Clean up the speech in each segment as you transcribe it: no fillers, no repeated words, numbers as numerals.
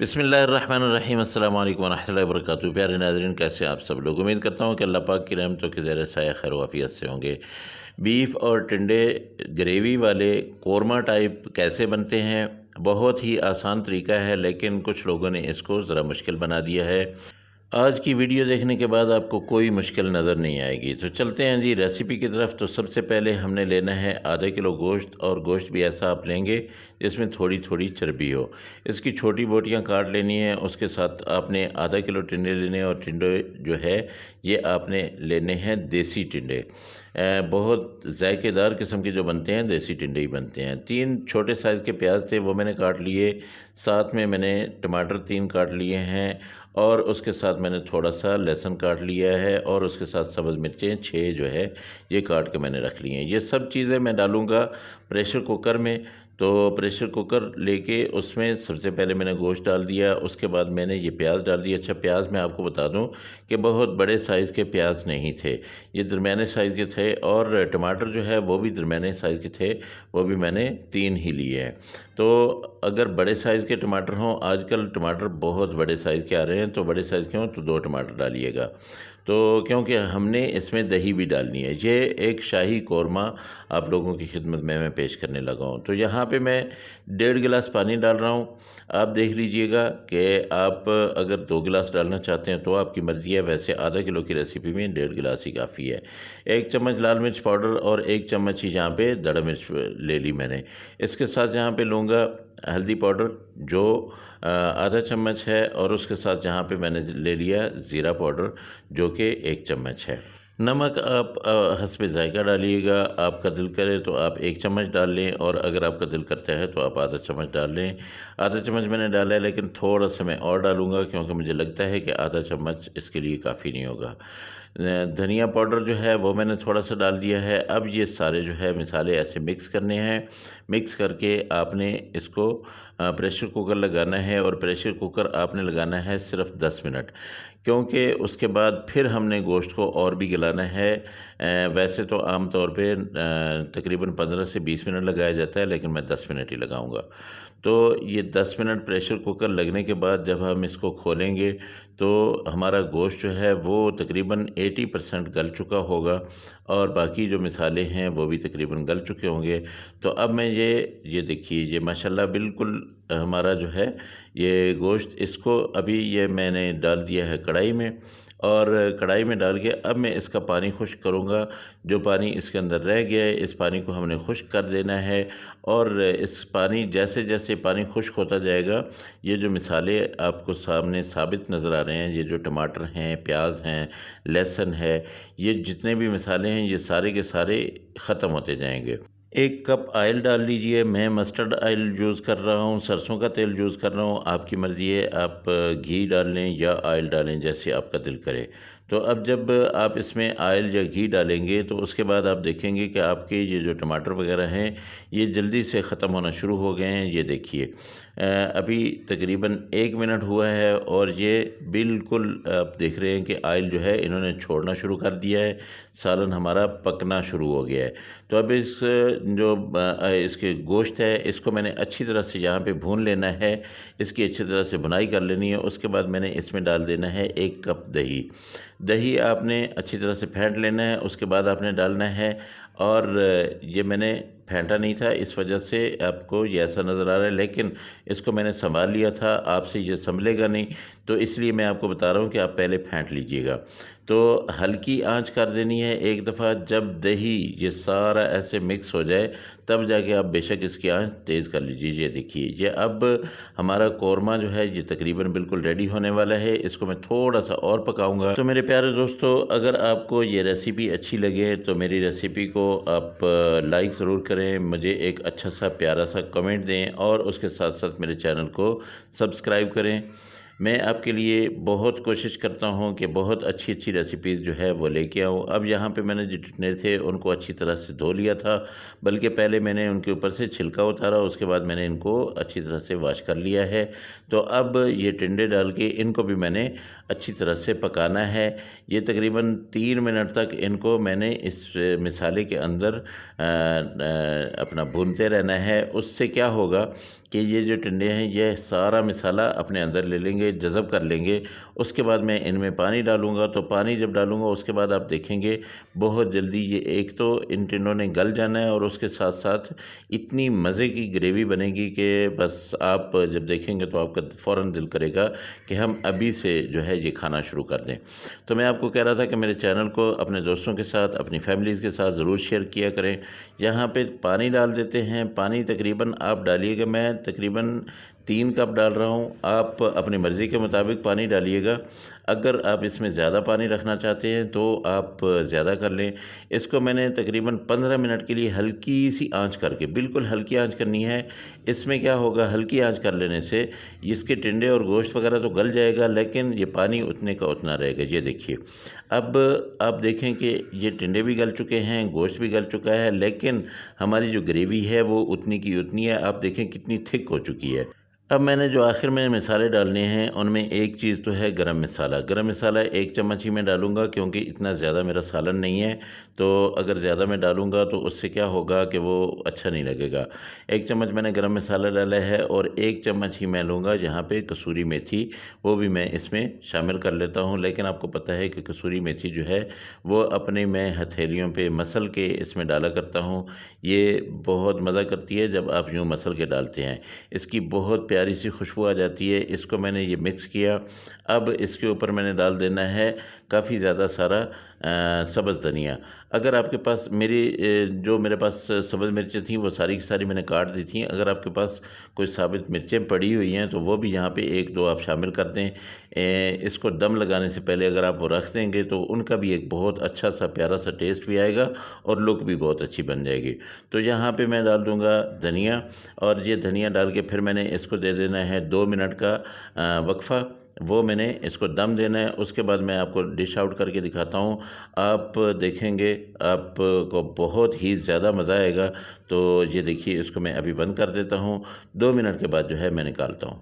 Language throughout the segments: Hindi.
बिस्मिल्लाहिर्रहमानिर्रहीम अस्सलाम वालेकुम वरहमतुल्लाहि वबरकातुहू। प्यारे नाज़रीन, कैसे आप सब लोग। उम्मीद करता हूँ कि अल्लाह पाक की रहमतों के ज़ेर साया खैर वाफ़ियत से होंगे। बीफ और टिंडे ग्रेवी वाले कोरमा टाइप कैसे बनते हैं? बहुत ही आसान तरीका है, लेकिन कुछ लोगों ने इसको ज़रा मुश्किल बना दिया है। आज की वीडियो देखने के बाद आपको कोई मुश्किल नज़र नहीं आएगी। तो चलते हैं जी रेसिपी की तरफ। तो सबसे पहले हमने लेना है आधा किलो गोश्त, और गोश्त भी ऐसा आप लेंगे जिसमें थोड़ी थोड़ी चर्बी हो। इसकी छोटी बोटियां काट लेनी है। उसके साथ आपने आधा किलो टिंडे लेने हैं, और टिंडे जो है ये आपने लेने हैं देसी टिंडे। बहुत जायकेदार किस्म के जो बनते हैं देसी टिंडे ही बनते हैं। 3 छोटे साइज़ के प्याज थे, वो मैंने काट लिए। साथ में मैंने टमाटर 3 काट लिए हैं, और उसके साथ मैंने थोड़ा सा लहसुन काट लिया है, और उसके साथ सब्ज़ मिर्चें 6 जो है ये काट के मैंने रख ली हैं। ये सब चीज़ें मैं डालूँगा प्रेशर कुकर में। तो प्रेशर कुकर लेके उसमें सबसे पहले मैंने गोश्त डाल दिया, उसके बाद मैंने ये प्याज डाल दिया। अच्छा, प्याज मैं आपको बता दूं कि बहुत बड़े साइज़ के प्याज नहीं थे, ये दरमियाने साइज़ के थे, और टमाटर जो है वो भी दरमियाने साइज़ के थे, वो भी मैंने 3 ही लिए हैं। तो अगर बड़े साइज़ के टमाटर हों, आजकल टमाटर बहुत बड़े साइज़ के आ रहे हैं, तो बड़े साइज़ के हों तो 2 टमाटर डालिएगा। तो क्योंकि हमने इसमें दही भी डालनी है, ये एक शाही कोरमा आप लोगों की खिदमत में मैं पेश करने लगा हूँ। तो यहाँ पे मैं 1.5 गिलास पानी डाल रहा हूँ। आप देख लीजिएगा कि आप अगर 2 गिलास डालना चाहते हैं तो आपकी मर्ज़ी है, वैसे आधा किलो की रेसिपी में 1.5 गिलास ही काफ़ी है। 1 चम्मच लाल मिर्च पाउडर और 1 चम्मच ही यहाँ पे दड़ा मिर्च ले ली मैंने। इसके साथ यहाँ पे लूँगा हल्दी पाउडर जो आधा चम्मच है, और उसके साथ यहाँ पे मैंने ले लिया ज़ीरा पाउडर जो कि 1 चम्मच है। नमक आप हस्बे ज़ायक़ा डालिएगा। आपका दिल करे तो आप 1 चम्मच डाल लें, और अगर आपका दिल करता है तो आप आधा चम्मच डाल लें। आधा चम्मच मैंने डाला है, लेकिन थोड़ा-सा मैं और डालूँगा क्योंकि मुझे लगता है कि आधा चम्मच इसके लिए काफ़ी नहीं होगा। धनिया पाउडर जो है वो मैंने थोड़ा-सा डाल दिया है। अब ये सारे जो है मसाले ऐसे मिक्स करने हैं। मिक्स करके आपने इसको प्रेशर कुकर लगाना है, और प्रेशर कुकर आपने लगाना है सिर्फ़ 10 मिनट, क्योंकि उसके बाद फिर हमने गोश्त को और भी गलाना है। वैसे तो आम तौर पे तकरीबन 15 से 20 मिनट लगाया जाता है, लेकिन मैं 10 मिनट ही लगाऊंगा। तो ये 10 मिनट प्रेशर कुकर लगने के बाद जब हम इसको खोलेंगे तो हमारा गोश्त जो है वो तकरीबन 80% गल चुका होगा, और बाकी जो मिसाले हैं वो भी तकरीबन गल चुके होंगे। तो अब मैं ये देखिए, ये माशाल्लाह बिल्कुल हमारा जो है ये गोश्त, इसको अभी ये मैंने डाल दिया है कढ़ाई में, और कढ़ाई में डाल के अब मैं इसका पानी खुश्क करूँगा। जो पानी इसके अंदर रह गया है, इस पानी को हमने खुश्क कर देना है। और इस पानी जैसे जैसे पानी खुश्क होता जाएगा, ये जो मिसाले आपको सामने साबित नज़र आ रहे हैं, ये जो टमाटर हैं, प्याज हैं, लहसुन है, ये जितने भी मिसाले हैं ये सारे के सारे ख़त्म होते जाएंगे। 1 कप ऑयल डाल लीजिए। मैं मस्टर्ड ऑयल यूज़ कर रहा हूँ, सरसों का तेल यूज़ कर रहा हूँ। आपकी मर्ज़ी है, आप घी डाल लें या ऑयल डालें, जैसे आपका दिल करे। तो अब जब आप इसमें ऑयल या घी डालेंगे तो उसके बाद आप देखेंगे कि आपके ये जो टमाटर वगैरह हैं ये जल्दी से ख़त्म होना शुरू हो गए हैं। ये देखिए, अभी तकरीबन 1 मिनट हुआ है, और ये बिल्कुल आप देख रहे हैं कि ऑयल जो है इन्होंने छोड़ना शुरू कर दिया है। सालन हमारा पकना शुरू हो गया है। तो अब इसके गोश्त है, इसको मैंने अच्छी तरह से यहाँ पे भून लेना है। इसकी अच्छी तरह से भुनाई कर लेनी है। उसके बाद मैंने इसमें डाल देना है 1 कप दही। दही आपने अच्छी तरह से फेंट लेना है, उसके बाद आपने डालना है। और ये मैंने फेंटा नहीं था, इस वजह से आपको ये ऐसा नज़र आ रहा है, लेकिन इसको मैंने संभाल लिया था। आपसे ये संभलेगा नहीं, तो इसलिए मैं आपको बता रहा हूँ कि आप पहले फेंट लीजिएगा। तो हल्की आंच कर देनी है एक दफ़ा। जब दही ये सारा ऐसे मिक्स हो जाए तब जाके आप बेशक इसकी आंच तेज़ कर लीजिए। ये देखिए, ये अब हमारा कौरमा जो है ये तकरीबन बिल्कुल रेडी होने वाला है। इसको मैं थोड़ा सा और पकाऊंगा। तो मेरे प्यारे दोस्तों, अगर आपको ये रेसिपी अच्छी लगे तो मेरी रेसिपी को आप लाइक ज़रूर करें, मुझे एक अच्छा सा प्यारा सा कमेंट दें, और उसके साथ साथ मेरे चैनल को सब्सक्राइब करें। मैं आपके लिए बहुत कोशिश करता हूँ कि बहुत अच्छी-अच्छी रेसिपीज़ जो है वो लेके आऊँ। अब यहाँ पे मैंने जो टिंडे थे उनको अच्छी तरह से धो लिया था, बल्कि पहले मैंने उनके ऊपर से छिलका उतारा, उसके बाद मैंने इनको अच्छी तरह से वॉश कर लिया है। तो अब ये टिंडे डाल के इनको भी मैंने अच्छी तरह से पकाना है। ये तकरीबन 3 मिनट तक इनको मैंने इस मसाले के अंदर अपना भूनते रहना है। उससे क्या होगा कि ये जो टिंडे हैं ये सारा मसाला अपने अंदर ले लेंगे, जज़ब कर लेंगे। उसके बाद मैं इनमें पानी डालूँगा, तो पानी जब डालूँगा उसके बाद आप देखेंगे बहुत जल्दी ये एक तो इन टिंडों ने गल जाना है और उसके साथ-साथ इतनी मज़े की ग्रेवी बनेगी कि बस आप जब देखेंगे तो आपका फ़ौरन दिल करेगा कि हम अभी से जो है ये खाना शुरू कर दें। तो मैं आपको कह रहा था कि मेरे चैनल को अपने दोस्तों के साथ, अपनी फ़ैमिलीज़ के साथ ज़रूर शेयर किया करें। यहाँ पे पानी डाल देते हैं, पानी तकरीबन आप डालिएगा, मैं तकरीबन 3 कप डाल रहा हूँ, आप अपनी मर्ज़ी के मुताबिक पानी डालिएगा। अगर आप इसमें ज़्यादा पानी रखना चाहते हैं तो आप ज़्यादा कर लें। इसको मैंने तकरीबन 15 मिनट के लिए हल्की-सी आँच करके, बिल्कुल हल्की आँच करनी है। इसमें क्या होगा, हल्की आँच कर लेने से इसके टिंडे और गोश्त वग़ैरह तो गल जाएगा, लेकिन ये पानी उतने का उतना रहेगा। ये देखिए, अब आप देखें कि ये टिंडे भी गल चुके हैं, गोश्त भी गल चुका है, लेकिन हमारी जो ग्रेवी है वो उतनी की उतनी है। आप देखें कितनी थिक हो चुकी है। अब मैंने जो आखिर में मसाले डालने हैं उनमें एक चीज़ तो है गरम मसाला। गरम मसाला 1 चम्मच ही मैं डालूँगा, क्योंकि इतना ज़्यादा मेरा सालन नहीं है, तो अगर ज़्यादा मैं डालूँगा तो उससे क्या होगा कि वो अच्छा नहीं लगेगा। 1 चम्मच मैंने गरम मसाला डाला है और 1 चम्मच ही मैं लूँगा यहाँ पे कसूरी मेथी, वो भी मैं इसमें शामिल कर लेता हूँ। लेकिन आपको पता है कि कसूरी मेथी जो है वो अपने मैं हथेलियों पे मसल के इसमें डाला करता हूँ। ये बहुत मज़ा करती है जब आप यूँ मसल के डालते हैं। इसकी बहुत प्यारी सी खुशबू आ जाती है। इसको मैंने ये मिक्स किया। अब इसके ऊपर मैंने डाल देना है काफ़ी ज़्यादा सारा सब्ज़ धनिया। अगर आपके पास जो मेरे पास सब्ज़ मिर्चें थीं वो सारी की सारी मैंने काट दी थीं। अगर आपके पास कोई साबित मिर्चें पड़ी हुई हैं तो वो भी यहाँ पे 1-2 आप शामिल कर दें। इसको दम लगाने से पहले अगर आप वो रख देंगे तो उनका भी एक बहुत अच्छा सा प्यारा सा टेस्ट भी आएगा और लुक भी बहुत अच्छी बन जाएगी। तो यहाँ पे मैं डाल दूँगा धनिया, और ये धनिया डाल के फिर मैंने इसको दे देना है 2 मिनट का वक़्फ़ा। वो मैंने इसको दम देना है। उसके बाद मैं आपको डिश आउट करके दिखाता हूँ। आप देखेंगे आपको बहुत ही ज़्यादा मज़ा आएगा। तो ये देखिए, इसको मैं अभी बंद कर देता हूँ। 2 मिनट के बाद जो है मैं निकालता हूँ।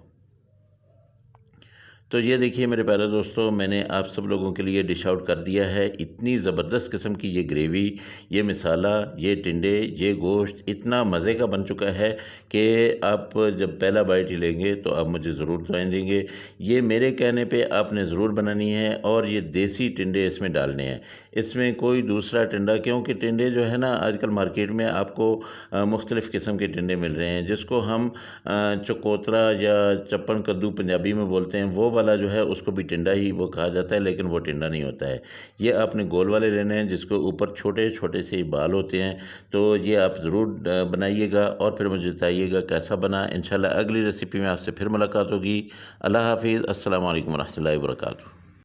तो ये देखिए मेरे प्यारे दोस्तों, मैंने आप सब लोगों के लिए डिश आउट कर दिया है। इतनी ज़बरदस्त किस्म की ये ग्रेवी, ये मसाला, ये टिंडे, ये गोश्त इतना मज़े का बन चुका है कि आप जब पहला बाइट ही लेंगे तो आप मुझे ज़रूर दुआएं देंगे। ये मेरे कहने पे आपने ज़रूर बनानी है, और ये देसी टिंडे इसमें डालने हैं। इसमें कोई दूसरा टिंडा, क्योंकि टिंडे जो है ना आजकल मार्केट में आपको मुख्तलिफ़ किस्म के टिंडे मिल रहे हैं, जिसको हम चकोतरा या चप्पन कद्दू पंजाबी में बोलते हैं, वो वाला जो है उसको भी टिंडा ही वो कहा जाता है, लेकिन वो टिंडा नहीं होता है। ये आपने गोल वाले लेने हैं जिसके ऊपर छोटे-छोटे से बाल होते हैं। तो ये आप ज़रूर बनाइएगा और फिर मुझे बताइएगा कैसा बना। इंशाल्लाह अगली रेसिपी में आपसे फिर मुलाकात होगी। अल्लाह हाफ़िज़। अस्सलामु अलैकुम व रहमतुल्लाहि व बरकातुहू।